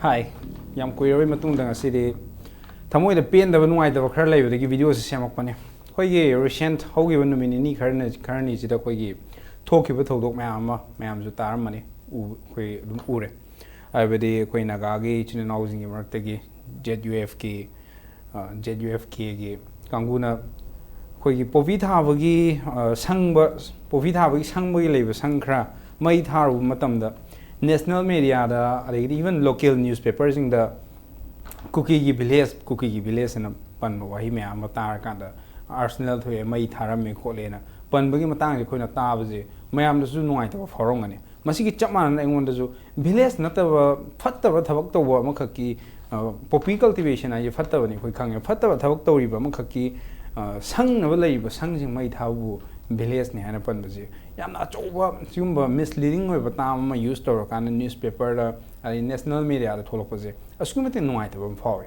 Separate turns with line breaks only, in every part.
Hi, yam kuiroi matung dang asidi thamoi da pen da nuai da khar lai da gi video se semak pane khoi gi recent hogi ban numini ni kharni ji da khoi gi thoki ba thodok mayam ju tar mani u khoi dum ure ai bedi khoi naga gi chin housing gi marak gi ZUFK gi kanguna khoi gi povi tha ba gi sangba povi tha ba gi sangba gi leiba sangkhra mai tharu matam da national media da even local newspapers in the KUKIgi village na pan wahi me am tar kan da arsenal thoi mai tharam me khole na pan bagi matang ji khoina ta ba je mayam da su nuai ta forong ani masi gi chapman engon da ju village na ta fatta ba thabak to ba makhaki poppy cultivation ai fatta ba ni khoi khang fatta ba thabak to ri ba makhaki sang na ba lei ba sang jing mai thabu village ne hana pan baje yamna choba sumba misleading oi bata ma use to kan newspaper da ai national media da tholok baje askumate nuai ta bam fawi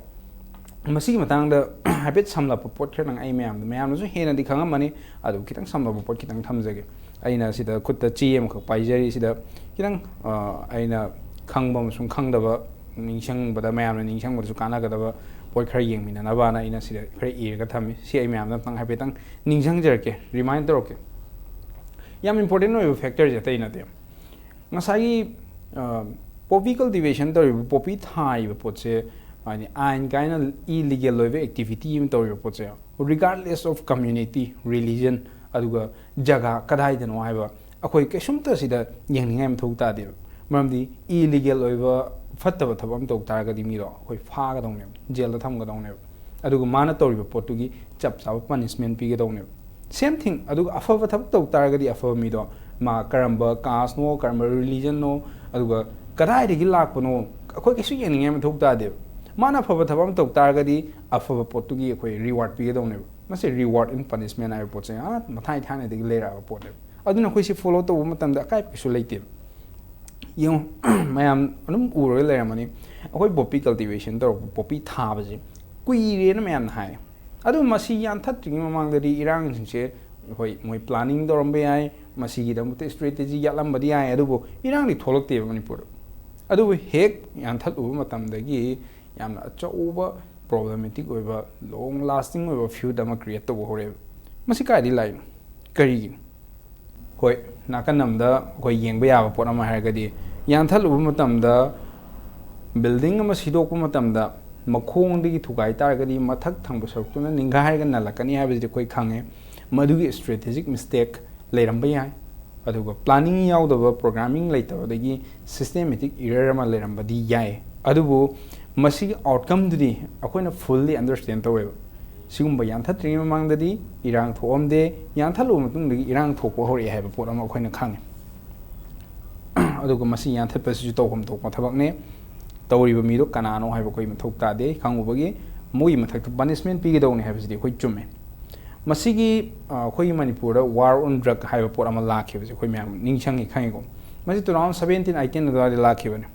masigi matang da habit samla pot khang ai mayam su hena di khang mani adu kitang samla pot kitang thamjage aina sida khutta chim khak paijari sida kitang aina khangbam sum khangdaba ningsang bada mayam ningsang bada su kana ga da poi khar yeng mina na ba na ina sida khar e ga thami si ai mayam tang happy tang ningsang jerke reminder okay yam important no factor je tai na te ngasai poppy cultivation to poppy thai potse ani ain kaina illegal loive activity im to potse regardless of community religion aduga jaga kadai den wa ba akoi kesum ta sida yeng ngam thuk ta de mamdi illegal loiva fattaba thabam tok tar ga di mi ro khoi pha ga dong ne jail da tham ga dong ne aduga mana to ri potugi chap sa punishment pi ga dong ne same thing aduga afa thab tok tar ga di afa mi do ma karamba caste no karamba religion no aduga kadai de gi lak pano khoi kesu yeng ngam thuk ta de mana afa thabam tok tar ga di afa potugi khoi reward pi ga dong ne mase reward and punishment ai pot se mathai thane de le ra pot de aduna khoi si follow to matam da kai kesu leite yung mayam anum uro le mani akoi poppy cultivation to poppy tha ba ji kui re na mayam hai adu masi yan that ting mamang da di irang sing se hoi moi planning do rom be ai masi gi da mute strategy ya lam ba di ai adu bo irang ni tholok te manipur adu hek yan that u matam da gi yam na choba problematic oiba long lasting oiba few dama create to hore masi ka di lai kari gi hoi nakan nam da hoi yeng ba ya ba pot ama har ga di yan that u matam da building ama sidok matam da makhong digi thugai tar ga di mathak thang ba saruk tuna ninga har ga na lakani ha bi koi khange madugi strategic mistake leiram ba yai aduga planning yaw da programming laita dagi systematic error ma leiram ba di yai adubu masi outcome dudi akoina fully understand to weba sigum ba yan that ring mang dadi irang thom de yan thalu matung dagi irang thok ko hori ha ba pot ama akoina khange aduga masi yan that pasu to hom thok ma thabak ne tawriba mi do kanano ha ba koi mathok ta de khangu bagi moi mathak punishment pi ge dong ne ha bi koi chumme masigi khoi manipur da war on drug ha ba pot ama la khe bi khoi myam ningsang gi khangi ko masi 2017 18 da la khe bane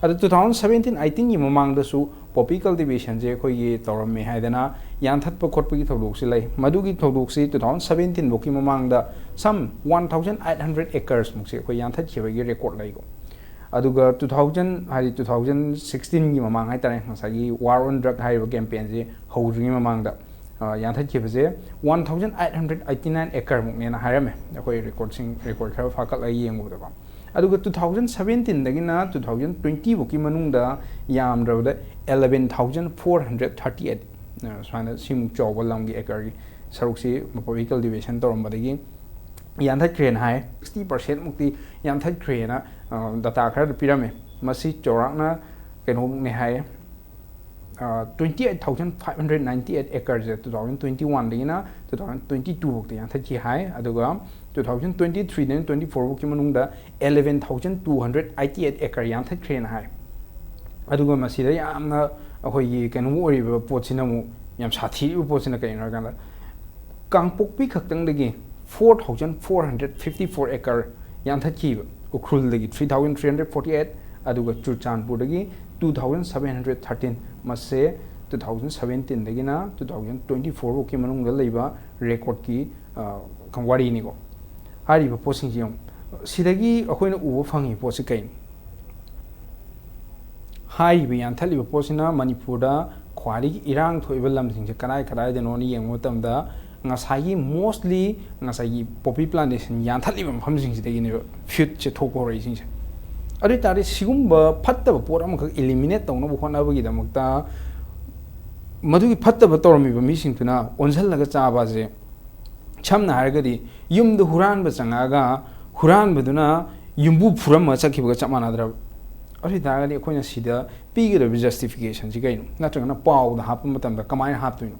adu 2017 18 gi mamang da su poppy cultivation je khoi gi toram me ha dana yan that pa khot pa gi thodok si lai madu gi thodok si 2017 boki mamang da some 1800 acres muk se khoi yan that kheba gi record lai ko aduga 2000 hari 2016 gi mamang hai tare ngasagi war on drug hai campaign je howri mamang da yan that kheba je 1889 acre muk ne na harame khoi record khara fakal ai yengu da ko aduga 2017 dagina 2020 boki manung da yam rawda 11438 swana sim chawal lam gi acre gi saruk si poppy cultivation torom badagi yan that crane hai 60% mukti yan that crane na data khara pirame masi chorak na keno ne hai 28,598 acres 2021 dagina 2022 bokti yan that ki hai aduga 2023 then 24 boki manung da 11,288 acre yan that crane hai aduga masi da yamna akoi gi keno ori ba pochina mu yam sathi u pochina kai na kan kangpokpi khaktang dagi 4,454 acre yan that ki ukrul dagi 3,348 aduga churchanpur dagi 2,713 mase 2017 dagi na 2024 boki manung da leiba record ki kangwari ni ko hari ba posing jiyong sidagi akoina ubo fangi posi kain ꯍꯥꯏꯔꯤꯕ ꯌꯥꯟꯊꯠꯂꯤꯕ ꯄꯣꯠꯁꯤꯅ ꯃꯅꯤꯄꯨꯔꯗ ꯈ꯭ꯋꯥꯏꯗꯒꯤ ꯏꯔꯥꯡ ꯊꯣꯛꯏꯕ ꯂꯝꯁꯤꯡꯁꯦ ꯀꯗꯥꯏꯗꯅꯣꯅ ꯌꯦꯡꯕ ꯃꯇꯝꯗ ꯉꯁꯥꯏꯒꯤ ꯃꯣꯁꯂꯤ ꯉꯁꯥꯏꯒꯤ ꯄꯣꯄꯤ ꯄ꯭ꯂꯥꯟꯇꯦꯁꯟ ꯌꯥꯟꯊꯠꯂꯤꯕ ꯃꯐꯝꯁꯤꯡꯁꯤꯗꯒꯤꯅꯦꯕ ꯐ꯭ꯌꯨꯠꯁꯦ ꯊꯣꯛꯄ ꯍꯧꯔꯛꯏꯁꯤꯡꯁꯦ ꯑꯗꯨ ꯑꯣꯏꯇꯥꯔꯗꯤ ꯁꯤꯒꯨꯝꯕ ꯐꯠꯇꯕ ꯄꯣꯠ ꯑꯃꯈꯛ ꯏꯂꯤꯃꯤꯅꯦꯠ ꯇꯧꯅꯕ ꯍꯣꯠꯅꯕꯒꯤꯗꯃꯛꯇ ꯃꯗꯨꯒꯤ ꯐꯠꯇꯕ ꯇꯧꯔꯝꯃꯤꯕ ꯃꯤꯁꯤꯡꯗꯨꯅ ꯑꯣꯟꯁꯤꯜꯂꯒ ꯆꯥꯕꯁꯦ ꯁꯝꯅ ꯍꯥꯏꯔꯒꯗꯤ ꯌꯨꯝꯗ ꯍꯨꯔꯥꯟꯕ ꯆꯪꯉꯛꯑꯒ ꯍꯨꯔꯥꯟꯕꯗꯨꯅ ꯌꯨꯝꯕꯨ ꯐꯨꯔꯝꯃꯒ ꯆꯠꯈꯤꯕꯒ ꯆꯞ ꯃꯥꯟꯅꯗ꯭ꯔꯕ ꯑꯗꯨ ꯑꯣꯏꯇꯥꯔꯒꯗꯤ ꯑꯩꯈꯣꯏꯅ ꯁꯤꯗ ꯄꯤꯒꯗꯕ ꯖꯁꯇꯤꯐꯤꯀꯦꯁꯟꯁꯤ ꯀꯩꯅꯣ ꯅꯠꯇ꯭ꯔꯒꯅ ꯄꯥꯎꯗ ꯍꯥꯞꯄ ꯃꯇꯝꯗ ꯀꯃꯥꯏꯅ ꯍꯥꯞꯇꯣꯏꯅꯣ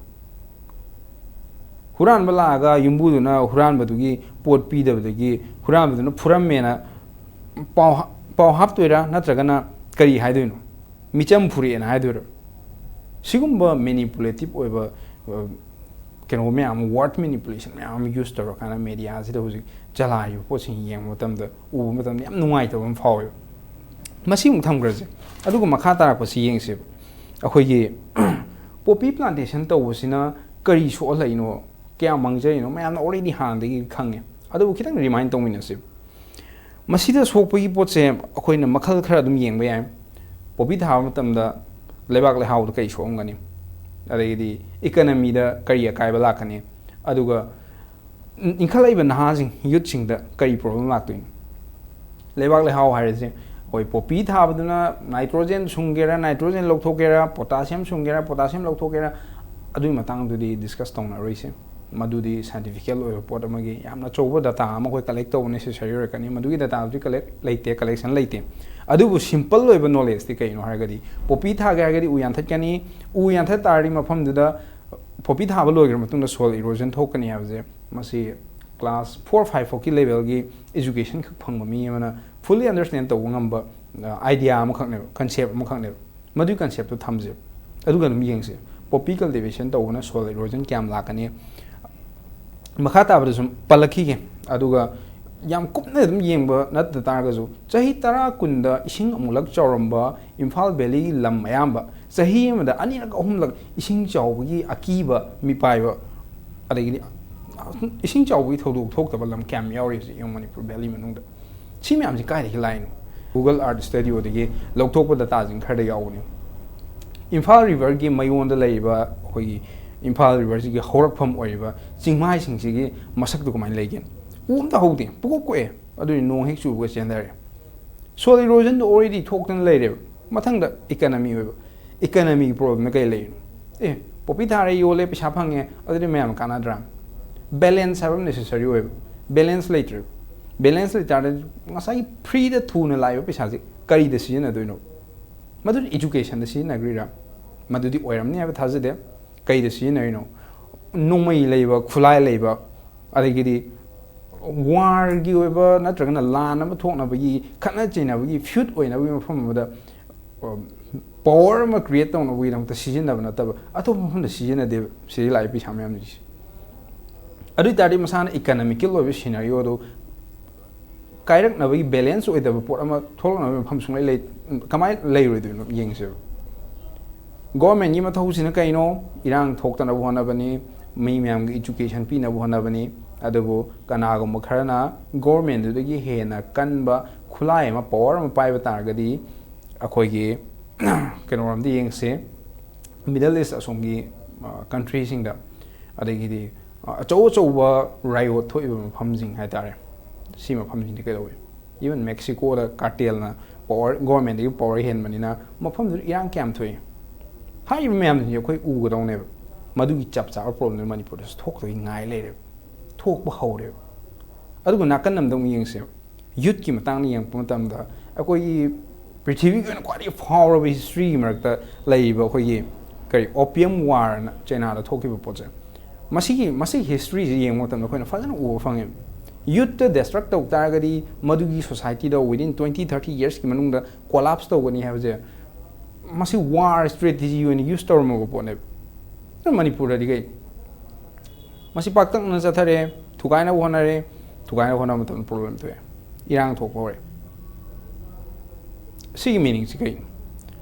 ꯍꯨꯔꯥꯟꯕ ꯂꯥꯛꯑꯒ ꯌꯨꯝꯕꯨꯗꯨꯅ ꯍꯨꯔꯥꯟꯕꯗꯨꯒꯤ ꯄꯣꯠ ꯄꯤꯗꯕꯗꯒꯤ ꯍꯨꯔꯥꯟꯕꯗꯨꯅ ꯐꯨꯔꯝꯃꯦꯅ ꯄꯥꯎ ꯍꯥꯞꯇꯣꯏꯔꯥ ꯅꯠꯇ꯭ꯔꯒꯅ ꯀꯔꯤ ꯍꯥꯏꯗꯣꯏꯅꯣ ꯃꯤꯆꯝ ꯐꯨꯔꯛꯑꯦꯅ ꯍꯥꯏꯗꯣꯏꯔꯥ ꯁꯤꯒꯨꯝꯕ ꯃꯦꯅꯤꯄꯨꯂꯦꯇꯤꯞ ꯑꯣꯏꯕ ꯀꯩꯅꯣ ꯃꯌꯥꯝ ꯋꯥꯔꯗ ꯃꯦꯅꯤꯄꯨꯂꯦꯁꯟ ꯃꯌꯥꯝ ꯑꯃ ꯌꯨꯁ ꯇꯧꯔꯀꯥꯟꯗ ꯃꯦꯗꯤꯌꯥꯁꯤꯗ ꯍꯧꯖꯤꯛ ꯆꯂꯥꯏꯔꯤꯕ ꯄꯣꯠꯁꯤꯡ ꯌꯦꯡꯕ ꯃꯇꯝꯗ ꯎꯕ ꯃꯇꯝꯗ ꯌꯥꯝ ꯅꯨꯡꯉꯥꯏꯇꯕ ꯑꯃ ꯐꯥꯎꯋꯦꯕ ꯃꯁꯤꯃꯨꯛ ꯊꯝꯈ꯭ꯔꯁꯦ ꯑꯗꯨꯒ ꯃꯈꯥ ꯇꯥꯔꯛꯄꯁꯤ ꯌꯦꯡꯁꯦꯕ ꯑꯩꯈꯣꯏꯒꯤ ꯄꯣꯄꯤ ꯄ꯭ꯂꯥꯟꯇꯦꯁꯟ ꯇꯧꯕꯁꯤꯅ ꯀꯔꯤ ꯁꯣꯛꯍꯜꯂꯛꯏꯅꯣ ꯀꯌꯥꯝ ꯃꯥꯡꯖꯔꯤꯅꯣ ꯃꯌꯥꯝꯅ ꯑꯣꯜꯔꯦꯗꯤ ꯍꯥꯟꯅꯗꯒꯤ ꯈꯪꯉꯦ ꯑꯗꯨꯕꯨ ꯈꯤꯇꯪ ꯔꯤꯃꯥꯏꯟ ꯇꯧꯃꯤꯟꯅꯁꯦ ꯃꯁꯤꯗ ꯁꯣꯛꯄꯒꯤ ꯄꯣꯠꯁꯦ ꯑꯩꯈꯣꯏꯅ ꯃꯈꯜ ꯈꯔ ꯑꯗꯨꯝ ꯌꯦꯡꯕ ꯌꯥꯏ ꯄꯣꯄꯤ ꯊꯥꯕ ꯃꯇꯝꯗ ꯂꯩꯕꯥꯛ ꯂꯩꯍꯥꯎꯗ ꯀꯔꯤ ꯁꯣꯛꯑꯝꯒꯅꯤ ꯑꯗꯒꯤꯗꯤ ꯏꯀꯅꯃꯤꯗ ꯀꯔꯤ ꯑꯀꯥꯏꯕ ꯂꯥꯛꯀꯅꯤ ꯑꯗꯨꯒ ꯏꯟꯈꯠꯂꯛꯏꯕ ꯅꯍꯥꯁꯤꯡ ꯌꯨꯠꯁꯤꯡꯗ ꯀꯔꯤ ꯄ꯭ꯔꯣꯕ꯭ꯂꯦꯝ ꯂꯥꯛꯇꯣꯏꯅꯣ ꯂꯩꯕꯥꯛ ꯂꯩꯍꯥꯎ ꯍꯥꯏꯔꯤꯁꯦ ꯑꯩꯈꯣꯏ ꯄꯣꯄꯤ ꯊꯥꯕꯗꯨꯅ ꯅꯥꯏꯇ꯭ꯔꯣꯖꯦꯟ ꯁꯨꯡꯒꯦꯔꯥ ꯅꯥꯏꯇ꯭ꯔꯣꯖꯦꯟ ꯂꯧꯊꯣꯛꯀꯦꯔꯥ ꯄꯣꯇꯥꯁꯤꯌꯝ ꯁꯨꯡꯒꯦꯔꯥ ꯄꯣꯇꯥꯁꯤꯌꯝ ꯂꯧꯊꯣꯛꯀꯦꯔꯥ ꯑꯗꯨꯒꯤ ꯃꯇꯥꯡꯗꯨꯗꯤ ꯗꯤꯁꯀꯁ ꯇꯧꯅꯔꯣꯏꯁꯦ ꯃꯗꯨꯗꯤ ꯁꯥꯏꯟꯇꯤꯐꯤꯀꯦꯜ ꯑꯣꯏꯕ ꯄꯣꯠ ꯑꯃꯒꯤ ꯌꯥꯝꯅ ꯑꯆꯧꯕ ꯗꯇꯥ ꯑꯃ ꯑꯩꯈꯣꯏ ꯀꯂꯦꯛ ꯇꯧꯕ ꯅꯦꯁꯦꯁꯔꯤ ꯑꯣꯏꯔꯛꯀꯅꯤ ꯃꯗꯨꯒꯤ ꯗꯇꯥꯗꯨꯗꯤ ꯀꯂꯦꯛꯁꯟ ꯂꯩꯇꯦ ꯑꯗꯨꯕꯨ ꯁꯤꯝꯄꯜ ꯑꯣꯏꯕ ꯅꯣꯂꯦꯖꯇꯤ ꯀꯩꯅꯣ ꯍꯥꯏꯔꯒꯗꯤ ꯄꯣꯄꯤ ꯊꯥꯒꯦ ꯍꯥꯏꯔꯒꯗꯤ ꯎ ꯌꯥꯟꯊꯠꯀꯅꯤ ꯎ ꯌꯥꯟꯊꯠ ꯇꯥꯔꯗꯤ ꯃꯐꯝꯗꯨꯗ ꯄꯣꯄꯤ ꯊꯥꯕ ꯂꯣꯏꯈ꯭ꯔ ꯃꯇꯨꯡꯗ ꯁꯣꯏꯜ ꯏꯔꯣꯖꯟ ꯊꯣꯛꯀꯅꯤ ꯍꯥꯏꯕꯁꯦ ꯃꯁꯤ ꯀ꯭ꯂꯥꯁ 4-5 ꯐꯥꯎꯒꯤ ꯂꯦꯚꯦꯜꯒꯤ ꯏꯖꯨꯀꯦꯁꯟ ꯈꯛ ꯐꯪꯕ ꯃꯤ ꯑꯃꯅ ꯐꯨꯜꯂꯤ ꯑꯟꯗꯔꯁꯇꯦꯟ ꯇꯧꯕ ꯉꯝꯕ ꯑꯥꯏꯗꯤꯌꯥ ꯑꯃꯈꯛꯅꯦꯕ ꯀꯟꯁꯦꯞ ꯑꯃꯈꯛꯅꯦꯕ ꯃꯗꯨꯒꯤ ꯀꯟꯁꯦꯞꯇꯣ ꯊꯝꯖꯦꯕ ꯑꯗꯨꯒ ꯑꯗꯨꯝ ꯌꯦꯡꯁꯦ ꯄꯣꯄꯤ ꯀꯜꯇꯤꯚꯦꯁꯟ ꯇꯧꯕꯅ ꯁꯣꯏꯜ ꯏꯔꯣꯖꯟ ꯀꯌꯥꯝ ꯂꯥꯛꯀꯅꯤ ꯃꯈꯥ ꯇꯥꯕꯗ ꯁꯨꯝ ꯄꯜꯂꯛꯈꯤꯒꯦ ꯑꯗꯨꯒ ꯌꯥꯝ ꯀꯨꯞꯅ ꯑꯗꯨꯝ ꯌꯦꯡꯕ ꯅꯠꯇ ꯇꯥꯔꯒꯁꯨ ꯆꯍꯤ 10 ꯏꯁꯤꯡ ꯑꯃꯨꯛꯂꯛ ꯆꯥꯎꯔꯝꯕ ꯏꯝꯐꯥꯜ ꯚꯦꯂꯤꯒꯤ ꯂꯝ ꯑꯌꯥꯝꯕ ꯆꯍꯤ ꯑꯃꯗ 2-3 ꯏꯁꯤꯡ ꯆꯥꯎꯕꯒꯤ ꯑꯀꯤꯕ ꯃꯤꯄꯥꯏꯕ ꯑꯗꯒꯤꯗꯤ ꯏꯁꯤꯡ ꯆꯥꯎꯕꯒꯤ ꯊꯧꯗꯣꯛ ꯊꯣꯛꯇꯕ ꯂꯝ ꯀꯌꯥꯝ ꯌꯥꯎꯔꯤ ꯍꯧꯖꯤꯛ ꯃꯅꯤꯄꯨꯔ ꯚꯦꯂꯤ ꯃꯅꯨꯡꯗ ꯁꯤ ꯃꯌꯥꯝꯁꯤ ꯀꯥꯏꯗꯒꯤ ꯂꯥꯛꯏꯅꯣ ꯒꯨꯒꯜ ꯑꯥꯔꯠ ꯁ꯭ꯇꯨꯗꯤꯑꯣꯗꯒꯤ ꯂꯧꯊꯣꯛꯄ ꯗꯇꯥꯁꯤꯡ ꯈꯔꯗ ꯌꯥꯎꯕꯅꯤ ꯏꯝꯐꯥꯜ ꯔꯤꯚꯔꯒꯤ ꯃꯌꯣꯟꯗ ꯂꯩꯔꯤꯕ ꯑꯩꯈꯣꯏꯒꯤ ꯏꯝꯐꯥꯜ ꯔꯤꯚꯔꯁꯤꯒꯤ ꯍꯧꯔꯛꯐꯝ ꯑꯣꯏꯔꯤꯕ ꯆꯤꯡꯃꯥꯏꯁꯤꯡꯁꯤꯒꯤ ꯃꯁꯛꯇꯨ ꯀꯃꯥꯏꯅ ꯂꯩꯒꯦ ꯎ ꯑꯝꯇ ꯍꯧꯗꯦ ꯄꯨꯀꯣꯛ ꯀꯣꯛꯑꯦ ꯑꯗꯨꯗꯤ ꯅꯣꯡ ꯍꯦꯛ ꯆꯨꯕꯒ ꯆꯦꯟꯊꯔꯦ ꯁꯣꯏꯜ ꯏꯔꯣꯖꯟꯗꯣ ꯑꯣꯜꯔꯦꯗꯤ ꯊꯣꯛꯇꯅ ꯂꯩꯔꯦꯕ ꯃꯊꯪꯗ ꯏꯀꯅꯃꯤ ꯑꯣꯏꯕ ꯏꯀꯅꯃꯤꯒꯤ ꯄ꯭ꯔꯣꯕ꯭ꯂꯦꯝꯅ ꯀꯩ ꯂꯩꯔꯤꯅꯣ ꯄꯣꯄꯤ ꯊꯥꯔꯦ ꯌꯣꯜꯂꯦ ꯄꯩꯁꯥ ꯐꯪꯉꯦ ꯑꯗꯨꯗꯤ ꯃꯌꯥꯝ ꯀꯥꯟꯅꯗ꯭ꯔꯥ ꯕꯦꯂꯦꯟꯁ ꯍꯥꯏꯕ ꯅꯦꯁꯦꯁꯔꯤ ꯑꯣꯏꯕ ꯕꯦꯂꯦꯟꯁ ꯂꯩꯇ꯭ꯔꯦꯕ ꯕꯦꯂꯦꯟꯁ ꯂꯩꯇꯥꯔꯗꯤ ꯉꯁꯥꯏꯒꯤ ꯐ꯭ꯔꯤꯗ ꯊꯨꯅ ꯂꯥꯛꯏꯕ ꯄꯩꯁꯥꯁꯦ ꯀꯔꯤꯗ ꯁꯤꯖꯤꯟꯅꯗꯣꯏꯅꯣ ꯃꯗꯨꯗꯤ ꯏꯖꯨꯀꯦꯁꯟꯗ ꯁꯤꯖꯤꯟꯅꯈ꯭ꯔꯤꯔꯥ ꯃꯗꯨꯗꯤ ꯑꯣꯏꯔꯝꯅꯤ ꯍꯥꯏꯕ ꯊꯥꯖꯗꯦ ꯀꯩꯗ ꯁꯤꯖꯤꯟꯅꯔꯤꯅꯣ ꯅꯣꯡꯃꯩ ꯂꯩꯕ ꯈꯨꯠꯂꯥꯏ ꯂꯩꯕ ꯑꯗꯒꯤꯗꯤ ꯋꯥꯔꯒꯤ ꯑꯣꯏꯕ ꯅꯠꯇ꯭ꯔꯒꯅ ꯂꯥꯟ ꯑꯃ ꯊꯣꯛꯅꯕꯒꯤ ꯈꯠꯅ ꯆꯩꯅꯕꯒꯤ ꯐ꯭ꯌꯨꯠ ꯑꯣꯏꯅꯕꯒꯤ ꯃꯐꯝ ꯑꯃꯗ ꯄꯋꯥꯔ ꯑꯃ ꯀ꯭ರಿಯꯦꯠ ꯇꯧꯅꯕꯒꯤꯗꯃꯛꯇ ꯁꯤꯖꯤꯟꯅꯕ ꯅꯠꯇꯕ ꯑꯇꯣꯞꯄ ꯃꯐꯝꯗ ꯁꯤꯖꯤꯟꯅꯗꯦꯕ ꯁꯤꯗ ꯂꯥꯛꯏꯕ ꯄꯩꯁꯥ ꯃꯌꯥꯝꯁꯤꯡꯁꯦ ꯑꯗꯨ ꯑꯣꯏꯇꯥꯔꯗꯤ ꯃꯁꯥꯅ ꯏꯀꯅꯃꯤꯀꯦꯜ ꯑꯣꯏꯕ ꯁꯤꯅꯔꯤꯑꯣꯗꯨ ꯀꯥꯏꯔꯛꯅꯕꯒꯤ ꯕꯦꯂꯦꯟꯁ ꯑꯣꯏꯗꯕ ꯄꯣꯠ ꯑꯃ ꯊꯣꯛꯂꯛꯅꯕꯒꯤ ꯃꯐꯝ ꯁꯨꯡꯂꯩ ꯀꯃꯥꯏꯅ ꯂꯩꯔꯣꯏꯗꯣꯏꯅꯣ ꯌꯦꯡꯁꯦꯕ ꯒꯣꯔꯃꯦꯟꯒꯤ ꯃꯊꯧꯁꯤꯅ ꯀꯩꯅꯣ ꯏꯔꯥꯡ ꯊꯣꯛꯇꯅꯕ ꯍꯣꯠꯅꯕꯅꯤ ꯃꯤ ꯃꯌꯥꯝꯒꯤ ꯏꯖꯨꯀꯦꯁꯟ ꯄꯤꯅꯕ ꯍꯣꯠꯅꯕꯅꯤ ꯑꯗꯨꯕꯨ ꯀꯅꯥꯒꯨꯝꯕ ꯈꯔꯅ ꯒꯣꯔꯃꯦꯟꯗꯨꯗꯒꯤ ꯍꯦꯟꯅ ꯀꯟꯕ ꯈꯨꯠꯂꯥꯏ ꯑꯃ ꯄꯋꯥꯔ ꯑꯃ ꯄꯥꯏꯕ ꯇꯥꯔꯒꯗꯤ ꯑꯩꯈꯣꯏꯒꯤ ꯀꯩꯅꯣꯔꯣꯝꯗ ꯌꯦꯡꯁꯦ ꯃꯤꯗꯜ ꯏꯁ ꯑꯁꯣꯝꯒꯤ ꯀꯟꯇ꯭ꯔꯤꯁꯤꯡꯗ ꯑꯗꯒꯤꯗꯤ ꯑꯆꯧ ꯑꯆꯧꯕ ꯔꯥꯏꯌꯣꯠ ꯊꯣꯛꯏꯕ ꯃꯐꯝꯁꯤꯡ ꯍꯥꯏꯇꯥꯔꯦ ꯁꯤ ꯃꯐꯝꯁꯤꯡꯗꯤ ꯀꯩꯗꯧꯋꯤ ꯏꯚꯟ ꯃꯦꯛꯁꯤꯀꯣꯗ ꯀꯥꯔꯇꯦꯜꯅ ꯄꯋꯥꯔ ꯒꯣꯔꯃꯦꯟꯗꯒꯤ ꯄꯋꯥꯔ ꯍꯦꯟꯕꯅꯤꯅ ꯃꯐꯝꯗꯨꯗ ꯏꯔꯥꯡ ꯀꯌꯥꯝ ꯊꯣꯛꯏ ꯍꯥꯏꯔꯤꯕ ꯃꯌꯥꯝꯁꯤꯡꯁꯦ ꯑꯩꯈꯣꯏ ꯎꯒꯗꯧꯅꯦꯕ ꯃꯗꯨꯒꯤ ꯆꯞ ꯆꯥꯕ ꯄ꯭ꯔꯣꯕ꯭ꯂꯦꯝ ꯃꯅꯤꯄꯨꯔꯗꯁꯨ ꯊꯣꯛꯇꯒꯤ ꯉꯥꯏ ꯂꯩꯔꯦꯕ ꯊꯣꯛꯄ ꯍꯧꯔꯦꯕ ꯑꯗꯨꯒ ꯅꯥꯀꯟ ꯑꯃꯗ ꯑꯃꯨꯛ ꯌꯦꯡꯁꯦꯕ ꯌꯨꯠꯀꯤ ꯃꯇꯥꯡꯗ ꯌꯦꯡꯉꯛꯄ ꯃꯇꯝꯗ ꯑꯩꯈꯣꯏꯒꯤ ꯄ꯭ꯔꯤꯊꯤꯕꯤꯒꯤ ꯑꯣꯏꯅ ꯈ꯭ꯋꯥꯏꯗꯒꯤ ꯐꯥꯎꯔꯕ ꯍꯤꯁꯇ꯭ꯔꯤꯒꯤ ꯃꯔꯛꯇ ꯂꯩꯔꯤꯕ ꯑꯩꯈꯣꯏꯒꯤ ꯑꯣꯄꯤꯌꯝ ꯋꯥꯔꯅ ꯆꯩꯅꯥꯗ ꯊꯣꯛꯈꯤꯕ ꯄꯣꯠꯁꯦ ꯃꯁꯤꯒꯤ ꯍꯤꯁꯇ꯭ꯔꯤꯁꯤ ꯌꯦꯡꯕ ꯃꯇꯝꯗ ꯑꯩꯈꯣꯏꯅ ꯐꯖꯅ ꯎꯕ ꯐꯪꯉꯦꯕ ꯌꯨꯠꯇ ꯗꯦꯁꯇ꯭ꯔꯛ ꯇꯧ ꯇꯥꯔꯒꯗꯤ ꯃꯗꯨꯒꯤ ꯁꯣꯁꯥꯏꯇꯤꯗ ꯋꯤꯗꯤꯟ 20-30 ꯌꯔꯁꯀꯤ ꯃꯅꯨꯡꯗ ꯀꯣꯂꯥꯞꯁ ꯇꯧꯒꯅꯤ ꯍꯥꯏꯕꯁꯦ ꯃꯁꯤ ꯋꯥꯔ ꯏꯁꯇ꯭ꯔꯦꯇꯦꯖꯤ ꯑꯣꯏꯅ ꯌꯨꯁ ꯇꯧꯔꯝꯃꯕ ꯄꯣꯠꯅꯦꯕ ꯃꯅꯤꯄꯨꯔꯗꯗꯤ ꯀꯩ ꯃꯁꯤ ꯄꯥꯛꯇꯛꯅꯅ ꯆꯠꯊꯔꯦ ꯊꯨꯒꯥꯏꯅꯕ ꯍꯣꯠꯅꯔꯦ ꯊꯨꯒꯥꯏꯅꯕ ꯍꯣꯠꯅꯕ ꯃꯇꯝꯗ ꯄ꯭ꯔꯣꯕ꯭ꯂꯦꯝ ꯊꯣꯛꯑꯦ ꯏꯔꯥꯡ ꯊꯣꯛꯄ ꯍꯧꯔꯦ ꯁꯤꯒꯤ ꯃꯤꯅꯤꯡꯁꯤ ꯀꯩꯅꯣ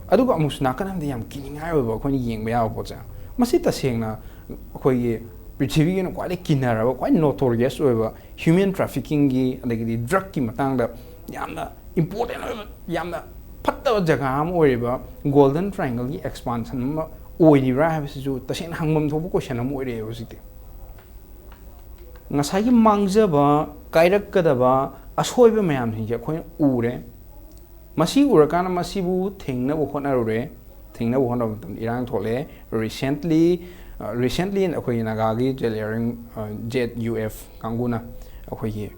ꯑꯗꯨꯒ ꯑꯃꯨꯛꯁꯨ ꯅꯥꯀꯟ ꯑꯃꯗ ꯌꯥꯝ ꯀꯤꯅꯤꯡꯉꯥꯏ ꯑꯣꯏꯕ ꯑꯩꯈꯣꯏꯅ ꯌꯦꯡꯕ ꯌꯥꯕ ꯄꯣꯠꯁꯦ ꯃꯁꯤ ꯇꯁꯦꯡꯅ ꯑꯩꯈꯣꯏꯒꯤ ꯄ꯭ꯔꯤꯊꯤꯕꯤꯒꯤ ꯑꯣꯏꯅ ꯈ꯭ꯋꯥꯏꯗꯒꯤ ꯀꯤꯟꯅꯔꯕ ꯈ꯭ꯋꯥꯏ ꯅꯣꯇꯣꯔꯤꯌꯁ ꯑꯣꯏꯕ ꯍ꯭ꯌꯨꯃꯦꯟ ꯇ꯭ꯔꯥꯐꯤꯀꯤꯡꯒꯤ ꯑꯗꯒꯤꯗꯤ ꯗ꯭ꯔꯛꯀꯤ ꯃꯇꯥꯡꯗ ꯌꯥꯝꯅ ꯏꯝꯄꯣꯔꯇꯦꯟ ꯑꯣꯏꯕ ꯌꯥꯝꯅ ꯐꯠꯇꯕ ꯐꯠꯇꯕ ꯖꯒꯥ ꯑꯃ ꯑꯣꯏꯔꯤꯕ ꯒꯣꯜꯗꯟ ꯇ꯭ꯔꯥꯏꯡꯒꯜꯒꯤ ꯑꯦꯛꯁꯄꯥꯟꯁꯟ ꯑꯃ ꯑꯣꯏꯔꯤꯕ꯭ꯔꯥ ꯍꯥꯏꯕꯁꯤꯁꯨ ꯇꯁꯦꯡꯅ ꯍꯪꯐꯝ ꯊꯣꯛꯄ ꯀꯣꯏꯁꯟ ꯑꯃ ꯑꯣꯏꯔꯛꯑꯦꯕ ꯍꯧꯖꯤꯛꯇꯤ ꯉꯁꯥꯏꯒꯤ ꯃꯥꯡꯖꯕ ꯀꯥꯏꯔꯛꯀꯗꯕ ꯑꯁꯣꯏꯕ ꯃꯌꯥꯝꯁꯤꯡꯁꯦ ꯑꯩꯈꯣꯏꯅ ꯎꯔꯦ ꯃꯁꯤ ꯎꯔꯀꯥꯟꯗ ꯃꯁꯤꯕꯨ ꯊꯤꯡꯅꯕ ꯍꯣꯠꯅꯔꯨꯔꯦ ꯊꯤꯡꯅꯕ ꯍꯣꯠꯅꯕ ꯃꯇꯝꯗ ꯏꯔꯥꯡ ꯊꯣꯛꯂꯛꯑꯦ ꯔꯤꯁꯦꯟꯠꯂꯤ ꯑꯩꯈꯣꯏꯒꯤ ꯅꯥꯒꯥꯒꯤ ꯖꯦꯂꯤꯌꯔꯤꯡ ZUF ꯀꯥꯡꯕꯨꯅ ꯑꯩꯈꯣꯏꯒꯤ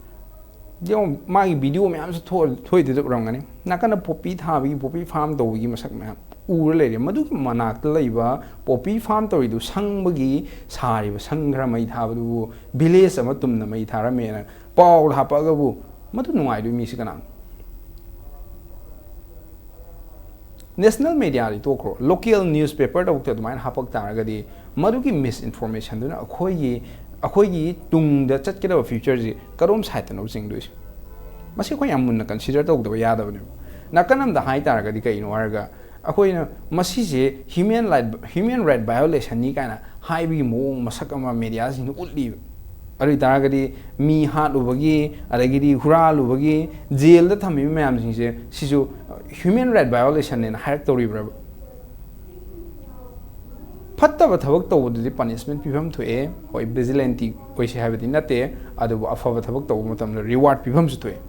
ꯃꯥꯒꯤ ꯚꯤꯗꯤꯑꯣ ꯃꯌꯥꯝꯁꯨ ꯊꯣꯛꯏꯗꯨꯗ ꯎꯔꯝꯒꯅꯤ ꯅꯥꯀꯟꯗ ꯄꯣꯄꯤ ꯊꯥꯕꯒꯤ ꯄꯣꯄꯤ ꯐꯥꯔꯝ ꯇꯧꯕꯒꯤ ꯃꯁꯛ ꯃꯌꯥꯝ ꯎꯔ ꯂꯩꯔꯦ ꯃꯗꯨꯒꯤ ꯃꯅꯥꯛꯇ ꯂꯩꯕ ꯄꯣꯄꯤ ꯐꯥꯔꯝ ꯇꯧꯔꯤꯗꯨ ꯁꯪꯕꯒꯤ ꯁꯥꯔꯤꯕ ꯁꯪ ꯈꯔ ꯃꯩ ꯊꯥꯕꯗꯨꯕꯨ ꯚꯤꯂꯦꯖ ꯑꯃ ꯇꯨꯝꯅ ꯃꯩ ꯊꯥꯔꯝꯃꯦꯅ ꯄꯥꯎꯗ ꯍꯥꯞꯄꯛꯑꯒꯕꯨ ꯃꯗꯨ ꯅꯨꯡꯉꯥꯏꯗꯣꯏ ꯃꯤꯁꯤ ꯀꯅꯥꯅꯣ ꯅꯦꯁꯅꯦꯜ ꯃꯦꯗꯤꯌꯥꯗꯤ ꯇꯣꯛꯈ꯭ꯔꯣ ꯂꯣꯀꯦꯜ ꯅ꯭ꯌꯨꯁꯄꯦꯄꯔꯗꯐꯥꯎꯗ ꯑꯗꯨꯃꯥꯏꯅ ꯍꯥꯞꯄꯛ ꯇꯥꯔꯒꯗꯤ ꯃꯗꯨꯒꯤ ꯃꯤꯁꯏꯟꯐꯣꯔꯃꯦꯁꯟꯗꯨꯅ ꯑꯩꯈꯣꯏꯒꯤ ꯇꯨꯡꯗ ꯆꯠꯀꯗꯕ ꯐ꯭ꯌꯨꯆꯔꯁꯤ ꯀꯔꯣꯝ ꯁꯥꯏꯠꯇꯅꯣ ꯆꯤꯡꯗꯣꯏꯁꯦ ꯃꯁꯤ ꯑꯩꯈꯣꯏ ꯌꯥꯝ ꯃꯨꯟꯅ ꯀꯟꯁꯤꯗꯔ ꯇꯧꯗꯕ ꯌꯥꯗꯕꯅꯦꯕ ꯅꯥꯀꯟ ꯑꯃꯗ ꯍꯥꯏ ꯇꯥꯔꯒꯗꯤ ꯀꯩꯅꯣ ꯍꯥꯏꯔꯒ ꯑꯩꯈꯣꯏꯅ ꯃꯁꯤꯁꯦ ꯍ꯭ꯌꯨꯃꯦꯟ ꯔꯥꯏꯠ ꯚꯥꯏꯑꯣꯂꯦꯁꯟꯅꯤ ꯀꯥꯏꯅ ꯍꯥꯏꯕꯒꯤ ꯃꯑꯣꯡ ꯃꯁꯛ ꯑꯃ ꯃꯦꯗꯤꯌꯥꯁꯤꯡꯗ ꯎꯠꯂꯤꯕ ꯑꯗꯨ ꯑꯣꯏ ꯇꯥꯔꯒꯗꯤ ꯃꯤ ꯍꯥꯠꯂꯨꯕꯒꯤ ꯑꯗꯒꯤꯗꯤ ꯍꯨꯔꯥꯜꯂꯨꯕꯒꯤ ꯖꯦꯜꯗ ꯊꯝꯃꯤꯕ ꯃꯌꯥꯝꯁꯤꯡꯁꯦ ꯁꯤꯁꯨ ꯍ꯭ꯌꯨꯃꯦꯟ ꯔꯥꯏꯠ ꯚꯥꯏꯑꯣꯂꯦꯁꯟꯅꯦꯅ ꯍꯥꯏꯔꯛꯇꯧꯔꯤꯕ꯭ꯔꯕ ꯐꯠꯇꯕ ꯊꯕꯛ ꯇꯧꯕꯗꯨꯗꯤ ꯄꯅꯤꯁꯃꯦꯟ ꯄꯤꯐꯝ ꯊꯣꯛꯑꯦ ꯍꯣꯏ ꯚꯤꯖꯤꯂꯦꯟꯇꯤ ꯑꯣꯏꯁꯦ ꯍꯥꯏꯕꯗꯤ ꯅꯠꯇꯦ ꯑꯗꯨꯕꯨ ꯑꯐꯕ ꯊꯕꯛ ꯇꯧꯕ ꯃꯇꯝꯗ ꯔꯤꯋꯥꯔꯗ ꯄꯤꯐꯝꯁꯨ ꯊꯣꯛꯑꯦ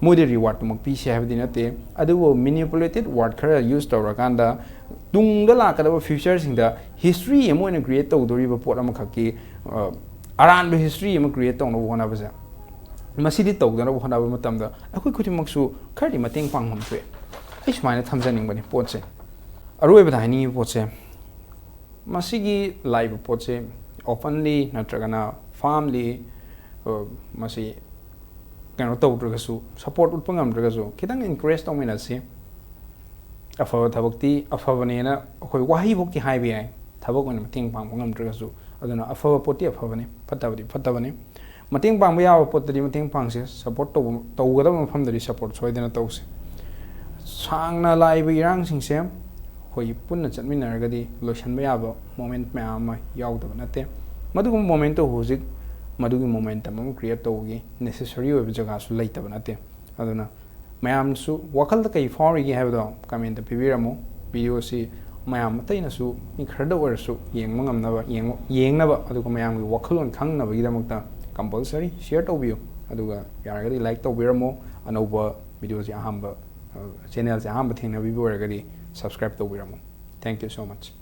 ꯃꯣꯏꯗ ꯔꯤꯋꯥꯔꯗꯇꯨꯃꯛ ꯄꯤꯁꯦ ꯍꯥꯏꯕꯗꯤ ꯅꯠꯇꯦ ꯑꯗꯨꯕꯨ ꯃꯦꯅꯤꯄꯨꯂꯦꯇꯦꯗ ꯋꯥꯔꯗ ꯈꯔ ꯌꯨꯁ ꯇꯧꯔꯀꯥꯟꯗ ꯇꯨꯡꯗ ꯂꯥꯛꯀꯗꯕ ꯐ꯭ꯌꯨꯆꯔꯁꯤꯡꯗ ꯍꯤꯁꯇ꯭ꯔꯤ ꯑꯃ ꯑꯣꯏꯅ ꯀ꯭रिꯌꯦꯠ ꯇꯧꯗꯧꯔꯤꯕ ꯄꯣꯠ ꯑꯃꯈꯛꯀꯤ ꯑꯔꯥꯟꯕ ꯍꯤꯁꯇ꯭ꯔꯤ ꯑꯃ ꯀ꯭रिꯌꯦꯠ ꯇꯧꯅꯕ ꯍꯣꯠꯅꯕꯁꯦ ꯃꯁꯤꯗꯤ ꯇꯧꯗꯅꯕ ꯍꯣꯠꯅꯕ ꯃꯇꯝꯗ ꯑꯩꯈꯣꯏ ꯈꯨꯗꯤꯡꯃꯛꯁꯨ ꯈꯔꯗꯤ ꯃꯇꯦꯡ ꯄꯥꯡꯐꯝ ꯊꯣꯛꯑꯦ ꯑꯩ ꯁꯨꯃꯥꯏꯅ ꯊꯝꯖꯅꯤꯡꯕꯅꯤ ꯄꯣꯠꯁꯦ ꯑꯔꯣꯏꯕꯗ ꯍꯥꯏꯅꯤꯡꯉꯤꯕ ꯄꯣꯠꯁꯦ ꯃꯁꯤꯒꯤ ꯂꯥꯛꯏꯕ ꯄꯣꯠꯁꯦ ꯑꯣꯄꯟꯂꯤ ꯅꯠꯇ꯭ꯔꯒꯅ ꯐꯥꯔꯝꯂꯤ ꯃꯁꯤ ꯀꯩꯅꯣ ꯇꯧꯗ꯭ꯔꯒꯁꯨ ꯁꯞꯄꯣꯔꯠ ꯎꯠꯄ ꯉꯝꯗ꯭ꯔꯒꯁꯨ ꯈꯤꯇꯪ ꯏꯟꯀꯔꯦꯖ ꯇꯧꯃꯤꯟꯅꯁꯤ ꯑꯐꯕ ꯊꯕꯛꯇꯤ ꯑꯐꯕꯅꯦꯅ ꯑꯩꯈꯣꯏ ꯋꯥꯍꯩꯐꯥꯎꯇꯤ ꯍꯥꯏꯕ ꯌꯥꯏ ꯊꯕꯛ ꯑꯣꯏꯅ ꯃꯇꯦꯡ ꯄꯥꯡꯕ ꯉꯝꯗ꯭ꯔꯒꯁꯨ ꯑꯗꯨꯅ ꯑꯐꯕ ꯄꯣꯠꯇꯤ ꯑꯐꯕꯅꯤ ꯐꯠꯇꯕꯗꯤ ꯐꯠꯇꯕꯅꯤ ꯃꯇꯦꯡ ꯄꯥꯡꯕ ꯌꯥꯕ ꯄꯣꯠꯇꯗꯤ ꯃꯇꯦꯡ ꯄꯥꯡꯁꯤ ꯁꯞꯄꯣꯔꯠ ꯇꯧꯒꯗꯕ ꯃꯐꯝꯗꯗꯤ ꯁꯞꯄꯣꯔꯠ ꯁꯣꯏꯗꯅ ꯇꯧꯁꯤ ꯁꯥꯡꯅ ꯂꯥꯛꯏꯕ ꯏꯔꯥꯡꯁꯤꯡꯁꯦ ꯑꯩꯈꯣꯏ ꯄꯨꯟꯅ ꯆꯠꯃꯤꯟꯅꯔꯒꯗꯤ ꯂꯣꯏꯁꯤꯟꯕ ꯌꯥꯕ ꯃꯣꯃꯦꯟꯠ ꯃꯌꯥꯝ ꯑꯃ ꯌꯥꯎꯗꯕ ꯅꯠꯇꯦ ꯃꯗꯨꯒꯨꯝꯕ ꯃꯣꯃꯦꯟꯠꯇꯨ ꯍꯧꯖꯤꯛ ꯃꯗꯨꯒꯤ ꯃꯣꯃꯦꯟꯇꯝ ꯑꯃ ꯀ꯭रिꯌꯦꯠ ꯇꯧꯕꯒꯤ ꯅꯦꯁꯦꯁꯔꯤ ꯑꯣꯏꯕ ꯖꯒꯥꯁꯨ ꯂꯩꯇꯕ ꯅꯠꯇꯦ ꯑꯗꯨꯅ ꯃꯌꯥꯝꯁꯨ ꯋꯥꯈꯜꯗ ꯀꯩ ꯐꯥꯎꯔꯤꯒꯦ ꯍꯥꯏꯕꯗꯣ ꯀꯃꯦꯟꯇ ꯄꯤꯕꯤꯔꯝꯃꯨ ꯚꯤꯗꯤꯑꯣꯁꯤ ꯃꯌꯥꯝ ꯑꯇꯩꯅꯁꯨ ꯃꯤ ꯈꯔꯗ ꯑꯣꯏꯔꯁꯨ ꯌꯦꯡꯕ ꯉꯝꯅꯕ ꯌꯦꯡꯅꯕ ꯑꯗꯨꯒ ꯃꯌꯥꯝꯒꯤ ꯋꯥꯈꯜꯂꯣꯟ ꯈꯪꯅꯕꯒꯤꯗꯃꯛꯇ ꯀꯝꯄꯜꯁꯔꯤ ꯁꯤꯌꯔ ꯇꯧꯕꯤꯌꯨ ꯑꯗꯨꯒ ꯌꯥꯔꯒꯗꯤ ꯂꯥꯏꯛ ꯇꯧꯕꯤꯔꯝꯃꯨ ꯑꯅꯧꯕ ꯚꯤꯗꯤꯑꯣꯁꯤ ꯑꯍꯥꯟꯕ ꯆꯦꯅꯦꯜꯁꯦ ꯑꯍꯥꯟꯕ ꯊꯦꯡꯅꯕꯤꯕ ꯑꯣꯏꯔꯒꯗꯤ ꯁꯕꯁꯀ꯭ꯔꯥꯏꯕ ꯇꯧꯕꯤꯔꯝꯃꯨ ꯊꯦꯡꯛ ꯌꯨ ꯁꯣ ꯃꯆ